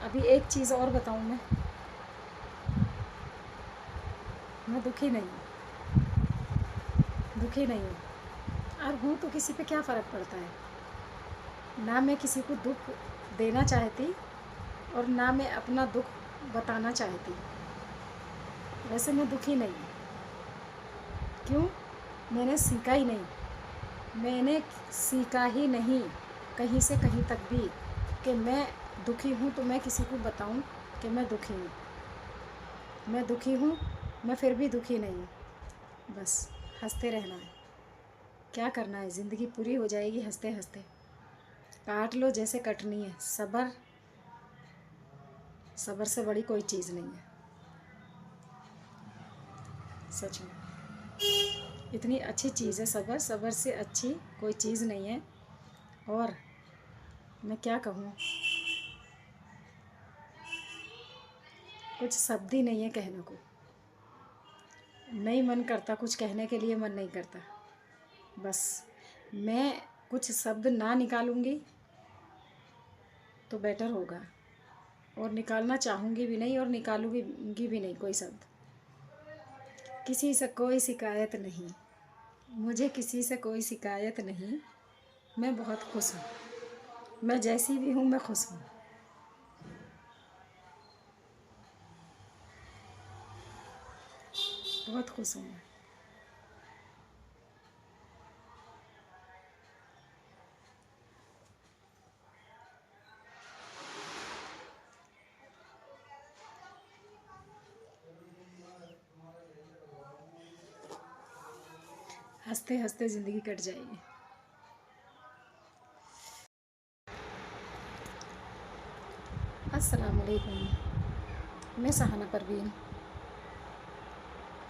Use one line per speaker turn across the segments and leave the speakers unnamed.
अभी एक चीज़ और बताऊँ मैं दुखी नहीं हूँ, दुखी नहीं हूँ। और हूँ तो किसी पे क्या फ़र्क पड़ता है। ना मैं किसी को दुख देना चाहती और ना मैं अपना दुख बताना चाहती। वैसे मैं दुखी नहीं हूँ। क्यों? मैंने सीखा ही नहीं, मैंने सीखा ही नहीं कहीं से कहीं तक भी कि मैं दुखी हूँ तो मैं किसी को बताऊँ कि मैं दुखी हूँ। मैं दुखी हूँ, मैं फिर भी दुखी नहीं हूँ। बस हंसते रहना है। क्या करना है, ज़िंदगी पूरी हो जाएगी हंसते हंसते। काट लो जैसे कटनी है। सब्र, सब्र से बड़ी कोई चीज़ नहीं है सच में। इतनी अच्छी चीज़ है सब्र, सब्र से अच्छी कोई चीज़ नहीं है। और मैं क्या कहूँ, कुछ शब्द ही नहीं है कहने को। नहीं मन करता, कुछ कहने के लिए मन नहीं करता। बस मैं कुछ शब्द ना निकालूंगी तो बेटर होगा, और निकालना चाहूँगी भी नहीं और निकालूंगी भी नहीं कोई शब्द। किसी से कोई शिकायत नहीं, मुझे किसी से कोई शिकायत नहीं। मैं बहुत खुश हूँ, मैं जैसी भी हूँ मैं खुश हूँ। बहुत खुश हूँ मैं। हंसते हंसते ज़िंदगी कट जाएगी। अस्सलाम वालेकुम। मैं सहाना परवीन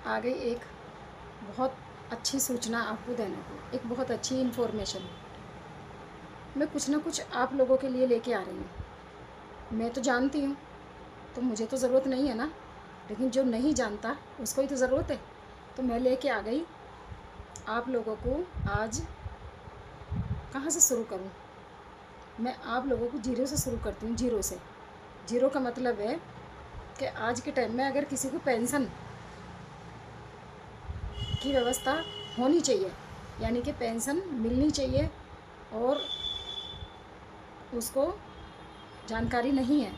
आ गई एक बहुत अच्छी सूचना आपको देने को, एक बहुत अच्छी इन्फॉर्मेशन। मैं कुछ ना कुछ आप लोगों के लिए लेके आ रही हूँ। मैं तो जानती हूँ तो मुझे तो ज़रूरत नहीं है ना, लेकिन जो नहीं जानता उसको ही तो ज़रूरत है। तो मैं लेके आ गई आप लोगों को। आज कहाँ से शुरू करूँ? मैं आप लोगों को जीरो से शुरू करती हूँ। जीरो से। जीरो का मतलब है कि आज के टाइम में अगर किसी को पेंशन की व्यवस्था होनी चाहिए, यानी कि पेंशन मिलनी चाहिए, और उसको जानकारी नहीं है,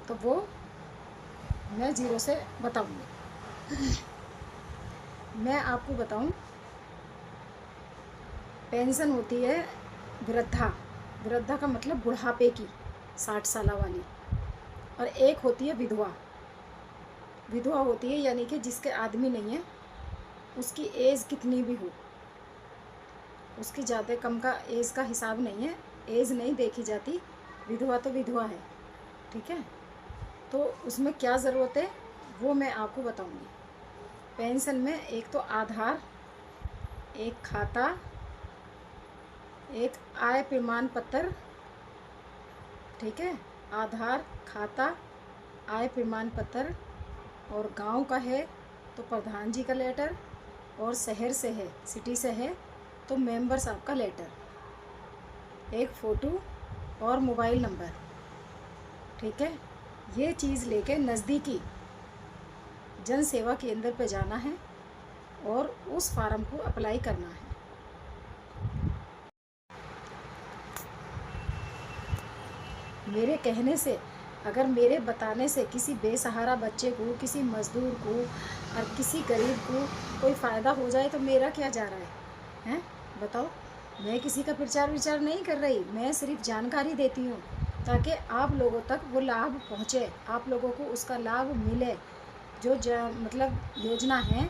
तो वो मैं ज़ीरो से बताऊंगी। मैं आपको बताऊं, पेंशन होती है वृद्धा। वृद्धा का मतलब बुढ़ापे की, 60 साल वाली। और एक होती है विधवा। विधवा होती है यानी कि जिसके आदमी नहीं है, उसकी एज कितनी भी हो, उसकी ज़्यादा कम का एज का हिसाब नहीं है, एज नहीं देखी जाती। विधवा तो विधवा है, ठीक है। तो उसमें क्या ज़रूरत है वो मैं आपको बताऊंगी। पेंशन में एक तो आधार, एक खाता, एक आय प्रमाण पत्र, ठीक है। आधार, खाता, आय प्रमाण पत्र। और गांव का है तो प्रधान जी का लेटर, और शहर से है, सिटी से है तो मेंबर साहब का लेटर, एक फ़ोटो और मोबाइल नंबर, ठीक है। ये चीज़ लेके नज़दीकी जन सेवा केंद्र पे जाना है और उस फार्म को अप्लाई करना है। मेरे कहने से, अगर मेरे बताने से किसी बेसहारा बच्चे को, किसी मज़दूर को और किसी गरीब को कोई फ़ायदा हो जाए तो मेरा क्या जा रहा है, हैं? बताओ। मैं किसी का प्रचार विचार नहीं कर रही, मैं सिर्फ जानकारी देती हूँ ताकि आप लोगों तक वो लाभ पहुँचे, आप लोगों को उसका लाभ मिले। जो मतलब योजना है,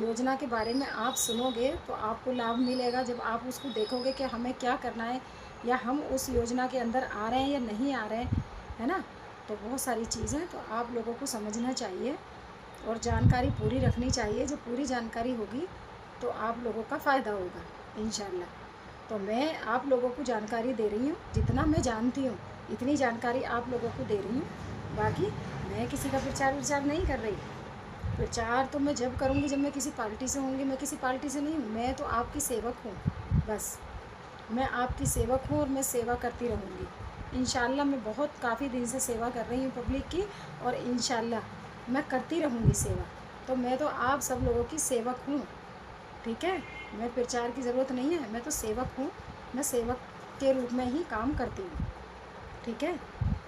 योजना के बारे में आप सुनोगे तो आपको लाभ मिलेगा। जब आप उसको देखोगे कि हमें क्या करना है, या हम उस योजना के अंदर आ रहे हैं या नहीं आ रहे हैं, है ना। तो बहुत सारी चीज़ें तो आप लोगों को समझना चाहिए और जानकारी पूरी रखनी चाहिए। जब पूरी जानकारी होगी तो आप लोगों का फ़ायदा होगा इंशाल्लाह। तो मैं आप लोगों को जानकारी दे रही हूँ, जितना मैं जानती हूँ इतनी जानकारी आप लोगों को दे रही हूँ। बाकी मैं किसी का प्रचार विचार नहीं कर रही। प्रचार तो मैं जब करूँगी जब मैं किसी पार्टी से होंगी। मैं किसी पार्टी से नहीं हूँ, मैं तो आपकी सेवक हूँ। बस मैं आपकी सेवक हूँ और मैं सेवा करती रहूँगी। इंशाल्लाह मैं बहुत काफ़ी दिन से सेवा कर रही हूँ पब्लिक की, और इंशाल्लाह मैं करती रहूँगी सेवा। तो मैं तो आप सब लोगों की सेवक हूँ, ठीक है। मैं प्रचार की ज़रूरत नहीं है, मैं तो सेवक हूँ। मैं सेवक के रूप में ही काम करती हूँ, ठीक है।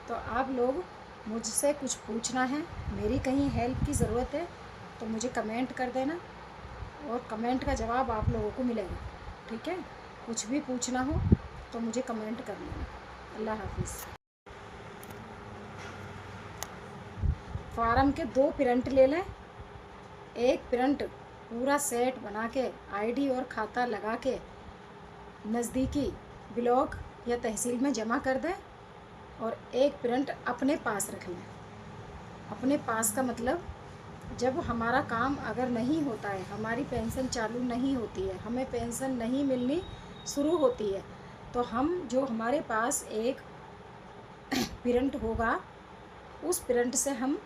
तो आप लोग मुझसे कुछ पूछना है, मेरी कहीं हेल्प की ज़रूरत है तो मुझे कमेंट कर देना, और कमेंट का जवाब आप लोगों को मिलेगा, ठीक है। कुछ भी पूछना हो तो मुझे कमेंट कर लेना। अल्लाह हाफिज़। फार्म के 2 प्रिंट ले लें। एक प्रिंट पूरा सेट बना के आईडी और खाता लगा के नज़दीकी ब्लॉक या तहसील में जमा कर दें, और एक प्रिंट अपने पास रख लें। अपने पास का मतलब, जब हमारा काम अगर नहीं होता है, हमारी पेंशन चालू नहीं होती है, हमें पेंशन नहीं मिलनी शुरू होती है, तो हम जो हमारे पास एक प्रिंट होगा उस प्रिंट से हम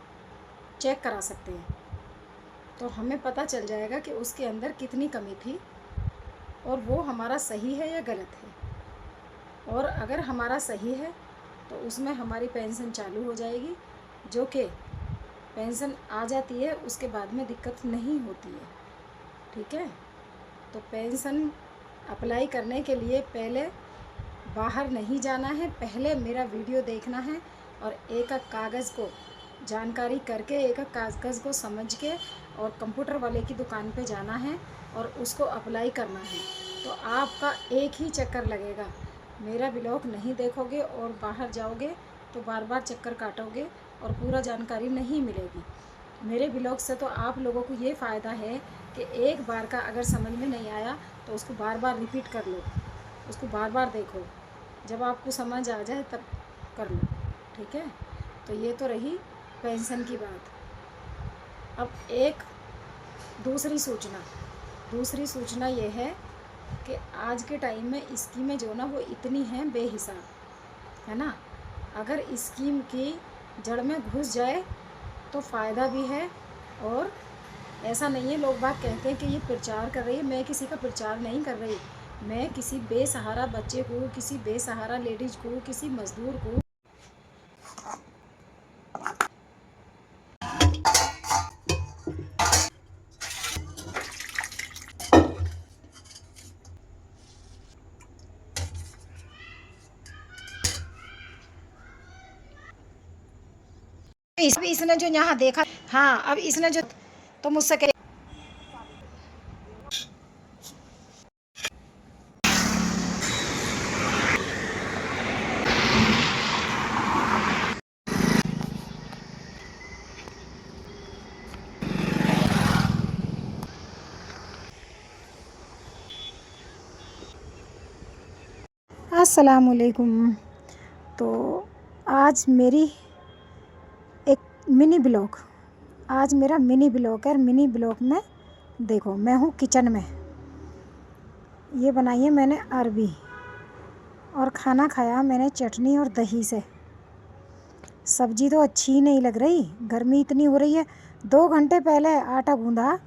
चेक करा सकते हैं। तो हमें पता चल जाएगा कि उसके अंदर कितनी कमी थी और वो हमारा सही है या गलत है। और अगर हमारा सही है तो उसमें हमारी पेंशन चालू हो जाएगी, जो कि पेंशन आ जाती है उसके बाद में दिक्कत नहीं होती है, ठीक है। तो पेंशन अप्लाई करने के लिए पहले बाहर नहीं जाना है, पहले मेरा वीडियो देखना है और एक एक कागज़ को जानकारी करके, एक एक कागज़ को समझ के, और कंप्यूटर वाले की दुकान पे जाना है और उसको अप्लाई करना है। तो आपका एक ही चक्कर लगेगा, मेरा ब्लॉग नहीं देखोगे और बाहर जाओगे तो बार बार चक्कर काटोगे और पूरा जानकारी नहीं मिलेगी। मेरे ब्लॉग से तो आप लोगों को ये फ़ायदा है कि एक बार का अगर समझ में नहीं आया तो उसको बार बार रिपीट कर लो, उसको बार बार देखो, जब आपको समझ आ जाए तब कर लो, ठीक है। तो ये तो रही पेंशन की बात। अब एक दूसरी सूचना ये है कि आज के टाइम में स्कीमें जो ना वो इतनी हैं बेहिसाब, है ना। अगर स्कीम की जड़ में घुस जाए तो फ़ायदा भी है, और ऐसा नहीं है लोग बात कहते हैं कि ये प्रचार कर रही है। मैं किसी का प्रचार नहीं कर रही, मैं किसी बेसहारा बच्चे को, किसी बेसहारा लेडीज़ को, किसी मज़दूर को इसने जो यहाँ देखा, हाँ अब इसने जो, तो मुझसे कह, अस्सलामुअलैकुम। तो आज मेरी एक मिनी ब्लॉग, आज मेरा मिनी ब्लॉग है। मिनी ब्लॉग में देखो, मैं हूँ किचन में, ये बनाई है मैंने अरबी, और खाना खाया मैंने चटनी और दही से। सब्जी तो अच्छी नहीं लग रही, गर्मी इतनी हो रही है। 2 घंटे पहले आटा गूंदा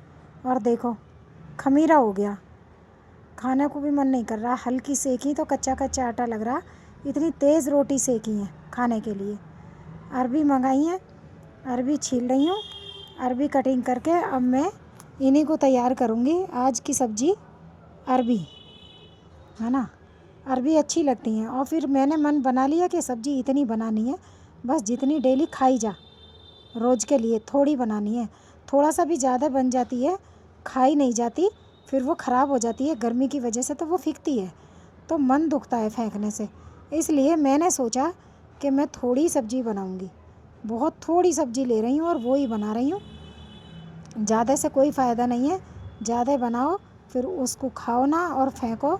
और देखो खमीरा हो गया, खाने को भी मन नहीं कर रहा। हल्की सेकी तो कच्चा कच्चा आटा लग रहा। इतनी तेज़ रोटी सेकी है खाने के लिए। अरबी मंगाई है, अरबी छील रही हूँ, अरबी कटिंग करके अब मैं इन्हीं को तैयार करूँगी। आज की सब्ज़ी अरबी, है ना। अरबी अच्छी लगती हैं, और फिर मैंने मन बना लिया कि सब्ज़ी इतनी बनानी है, बस जितनी डेली खाई जा, रोज़ के लिए थोड़ी बनानी है। थोड़ा सा भी ज़्यादा बन जाती है, खाई नहीं जाती, फिर वो ख़राब हो जाती है गर्मी की वजह से, तो वो फिकती है, तो मन दुखता है फेंकने से। इसलिए मैंने सोचा कि मैं थोड़ी सब्ज़ी बनाऊंगी, बहुत थोड़ी सब्ज़ी ले रही हूँ और वो ही बना रही हूँ। ज़्यादा से कोई फ़ायदा नहीं है, ज़्यादा बनाओ फिर उसको खाओ ना और फेंको,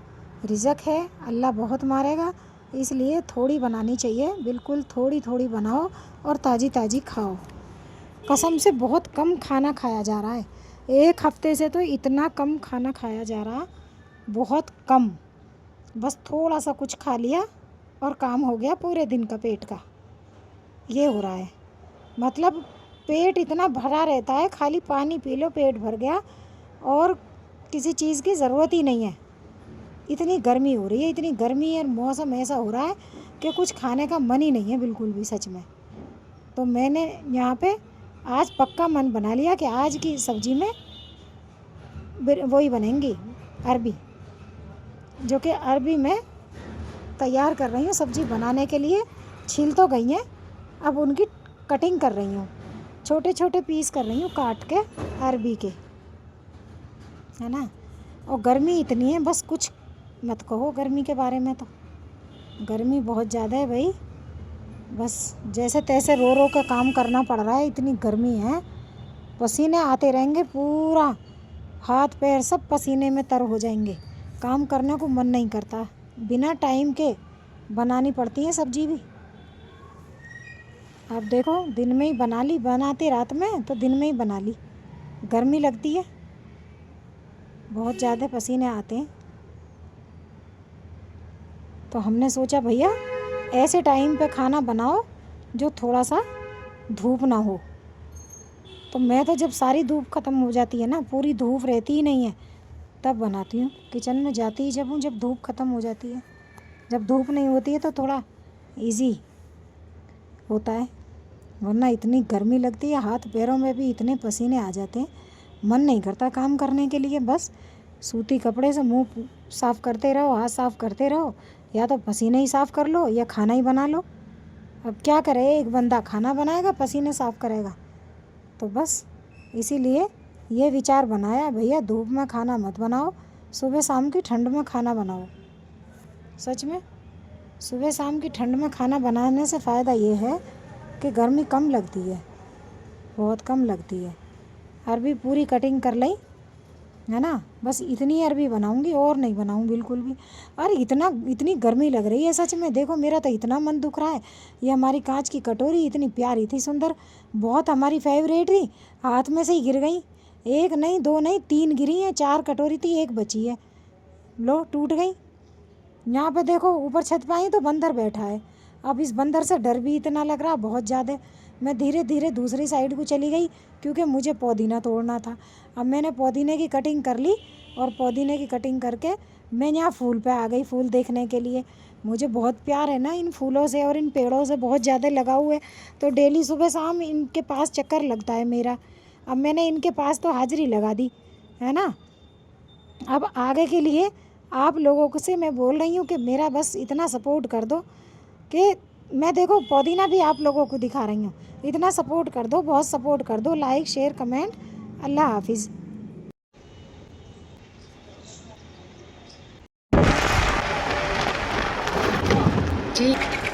रिज़क है, अल्लाह बहुत मारेगा। इसलिए थोड़ी बनानी चाहिए, बिल्कुल थोड़ी थोड़ी बनाओ और ताज़ी ताज़ी खाओ। कसम से बहुत कम खाना खाया जा रहा है, 1 हफ्ते से तो इतना कम खाना खाया जा रहा, बहुत कम। बस थोड़ा सा कुछ खा लिया और काम हो गया पूरे दिन का पेट का, ये हो रहा है। मतलब पेट इतना भरा रहता है, खाली पानी पी लो पेट भर गया, और किसी चीज़ की ज़रूरत ही नहीं है। इतनी गर्मी हो रही है, इतनी गर्मी है, मौसम ऐसा हो रहा है कि कुछ खाने का मन ही नहीं है बिल्कुल भी, सच में। तो मैंने यहाँ पे आज पक्का मन बना लिया कि आज की सब्ज़ी में वही बनेंगी, अरबी, जो कि अरबी मैं तैयार कर रही हूँ सब्ज़ी बनाने के लिए। छील तो गई हैं, अब उनकी कटिंग कर रही हूँ, छोटे छोटे पीस कर रही हूँ काट के अरबी के, है ना। और गर्मी इतनी है, बस कुछ मत कहो गर्मी के बारे में। तो गर्मी बहुत ज़्यादा है भाई, बस जैसे तैसे रो रो के काम करना पड़ रहा है, इतनी गर्मी है। पसीने आते रहेंगे, पूरा हाथ पैर सब पसीने में तर हो जाएंगे, काम करने को मन नहीं करता। बिना टाइम के बनानी पड़ती है सब्जी भी। अब देखो दिन में ही बना ली, बनाते रात में तो दिन में ही बना ली। गर्मी लगती है, बहुत ज़्यादा पसीने आते हैं। तो हमने सोचा भैया ऐसे टाइम पे खाना बनाओ जो थोड़ा सा धूप ना हो। तो मैं तो जब सारी धूप ख़त्म हो जाती है ना, पूरी धूप रहती ही नहीं है, तब बनाती हूँ। किचन में जाती ही जब हूँ जब धूप ख़त्म हो जाती है। जब धूप नहीं होती है तो थोड़ा इजी होता है, वरना इतनी गर्मी लगती है, हाथ पैरों में भी इतने पसीने आ जाते हैं, मन नहीं करता काम करने के लिए। बस सूती कपड़े से मुंह साफ़ करते रहो, हाथ साफ़ करते रहो, या तो पसीने ही साफ़ कर लो या खाना ही बना लो। अब क्या करे, एक बंदा खाना बनाएगा, पसीने साफ़ करेगा। तो बस इसीलिए ये विचार बनाया भैया धूप में खाना मत बनाओ, सुबह शाम की ठंड में खाना बनाओ। सच में सुबह शाम की ठंड में खाना बनाने से फ़ायदा ये है कि गर्मी कम लगती है, बहुत कम लगती है। अरबी पूरी कटिंग कर ली है ना, बस इतनी अरबी बनाऊंगी और नहीं बनाऊँ बिल्कुल भी। अरे इतनी गर्मी लग रही है सच में। देखो मेरा तो इतना मन दुख रहा है। ये हमारी कांच की कटोरी इतनी प्यारी थी, सुंदर, बहुत हमारी फेवरेट थी, हाथ में से ही गिर गई। एक नहीं, दो नहीं, 3 गिरी हैं, 4 कटोरी थी, एक बची है, लो टूट गई। यहाँ पे देखो ऊपर छत पे आई तो बंदर बैठा है। अब इस बंदर से डर भी इतना लग रहा बहुत ज़्यादा। मैं धीरे धीरे दूसरी साइड को चली गई क्योंकि मुझे पुदीना तोड़ना था। अब मैंने पुदीने की कटिंग कर ली और पुदीने की कटिंग करके मैं यहाँ फूल पे आ गई, फूल देखने के लिए। मुझे बहुत प्यार है ना इन फूलों से और इन पेड़ों से, बहुत ज़्यादा लगाव है। तो डेली सुबह शाम इनके पास चक्कर लगता है मेरा। अब मैंने इनके पास तो हाजिरी लगा दी है ना। अब आगे के लिए आप लोगों को से मैं बोल रही हूँ कि मेरा बस इतना सपोर्ट कर दो कि मैं देखो पुदीना भी आप लोगों को दिखा रही हूँ, इतना सपोर्ट कर दो, बहुत सपोर्ट कर दो, लाइक शेयर कमेंट। अल्लाह हाफिज़।
ठीक।